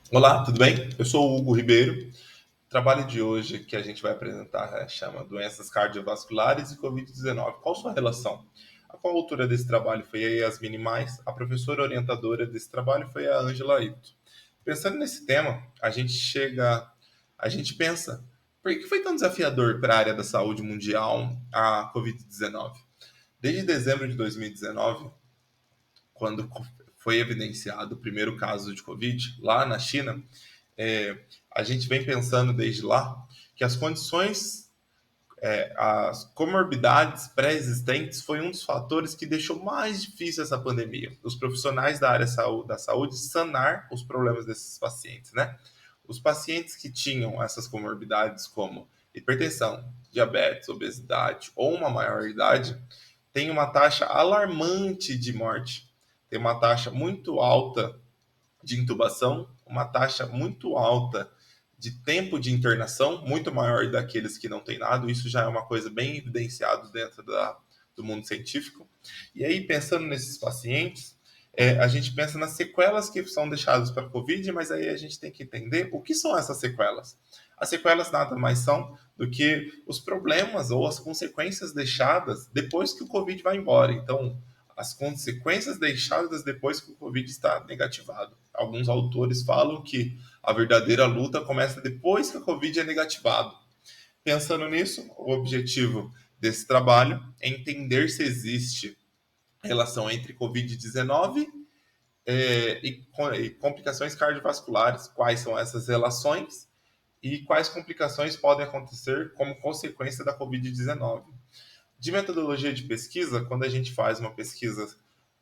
Olá, tudo bem? Eu sou o Hugo Ribeiro. O trabalho de hoje que a gente vai apresentar chama Doenças Cardiovasculares e Covid-19. Qual sua relação? A coautora desse trabalho foi a Yasmine Mais, a professora orientadora desse trabalho foi a Ângela Ito. Pensando nesse tema, a gente pensa, por que foi tão desafiador para a área da saúde mundial a Covid-19? Desde dezembro de 2019, quando foi evidenciado o primeiro caso de Covid lá na China, é, a gente vem pensando desde lá que as condições, as comorbidades pré-existentes foi um dos fatores que deixou mais difícil essa pandemia. Os profissionais da área da saúde sanar os problemas desses pacientes, né? Os pacientes que tinham essas comorbidades como hipertensão, diabetes, obesidade ou uma maior idade têm uma taxa alarmante de morte, tem uma taxa muito alta de intubação, uma taxa muito alta de tempo de internação, muito maior daqueles que não têm nada. Isso já é uma coisa bem evidenciada dentro do mundo científico. E aí, pensando nesses pacientes, a gente pensa nas sequelas que são deixadas para a Covid, mas aí a gente tem que entender o que são essas sequelas. As sequelas nada mais são do que os problemas ou as consequências deixadas depois que o Covid vai embora. Então, as consequências deixadas depois que o Covid está negativado. Alguns autores falam que a verdadeira luta começa depois que o Covid é negativado. Pensando nisso, o objetivo desse trabalho é entender se existe relação entre Covid-19 e complicações cardiovasculares, quais são essas relações e quais complicações podem acontecer como consequência da Covid-19. De metodologia de pesquisa, quando a gente faz uma pesquisa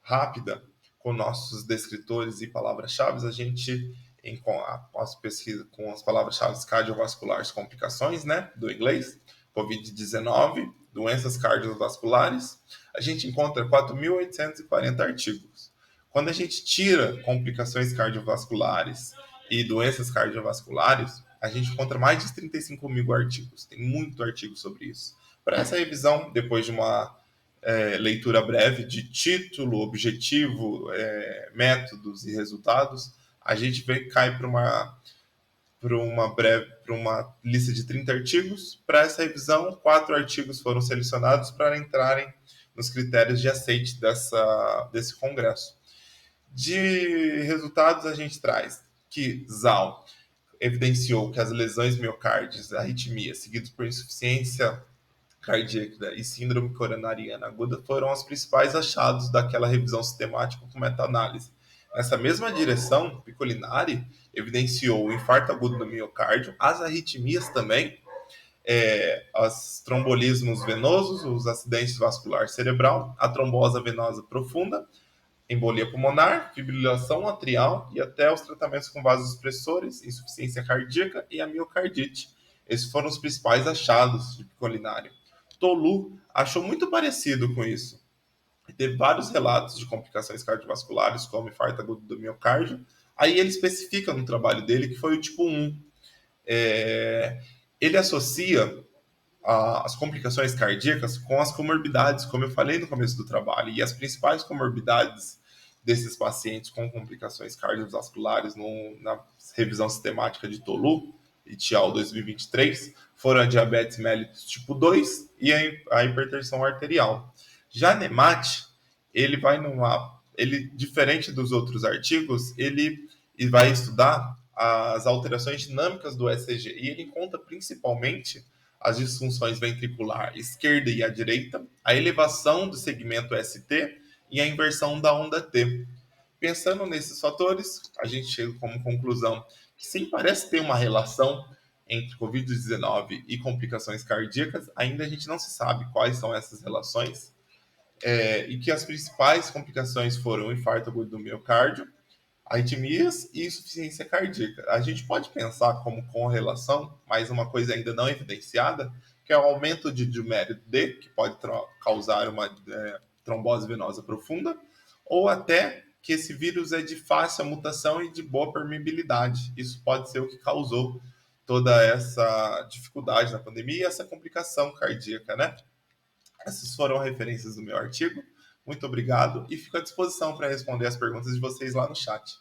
rápida com nossos descritores e palavras-chave, a gente com as palavras-chave cardiovasculares, complicações, né, do inglês, COVID-19, doenças cardiovasculares, a gente encontra 4.840 artigos. Quando a gente tira complicações cardiovasculares e doenças cardiovasculares, a gente encontra mais de 35 mil artigos. Tem muito artigo sobre isso. Para essa revisão, depois de uma leitura breve de título, objetivo, métodos e resultados, a gente cai para uma lista de 30 artigos. Para essa revisão, 4 artigos foram selecionados para entrarem nos critérios de aceite desse congresso. De resultados, a gente traz que ZAL evidenciou que as lesões miocárdias, arritmia, seguidos por insuficiência cardíaca e síndrome coronariana aguda foram os principais achados daquela revisão sistemática com meta-análise. Nessa mesma direção, Piccolinari evidenciou o infarto agudo do miocárdio, as arritmias também, os trombolismos venosos, os acidentes vascular cerebral, a trombose venosa profunda, embolia pulmonar, fibrilação atrial e até os tratamentos com vasopressores, insuficiência cardíaca e a miocardite. Esses foram os principais achados de Piccolinari. Tolu achou muito parecido com isso. Teve vários relatos de complicações cardiovasculares, como infarto agudo do miocárdio. Aí ele especifica no trabalho dele que foi o tipo 1. Ele associa as complicações cardíacas com as comorbidades, como eu falei no começo do trabalho. E as principais comorbidades desses pacientes com complicações cardiovasculares na revisão sistemática de Tolu e TIAL 2023 foram a diabetes mellitus tipo 2 e a hipertensão arterial. Já Nemat, ele diferente dos outros artigos, ele vai estudar as alterações dinâmicas do ECG e ele encontra principalmente as disfunções ventricular esquerda e a direita, a elevação do segmento ST e a inversão da onda T. Pensando nesses fatores, a gente chega como conclusão que sim, parece ter uma relação entre Covid-19 e complicações cardíacas, ainda a gente não se sabe quais são essas relações, e que as principais complicações foram o infarto agudo do miocárdio, arritmias e insuficiência cardíaca. A gente pode pensar como correlação, mas uma coisa ainda não evidenciada, que é o aumento de dimério D, que pode causar uma trombose venosa profunda, ou até que esse vírus é de fácil mutação e de boa permeabilidade. Isso pode ser o que causou toda essa dificuldade na pandemia e essa complicação cardíaca, né? Essas foram referências do meu artigo. Muito obrigado e fico à disposição para responder as perguntas de vocês lá no chat.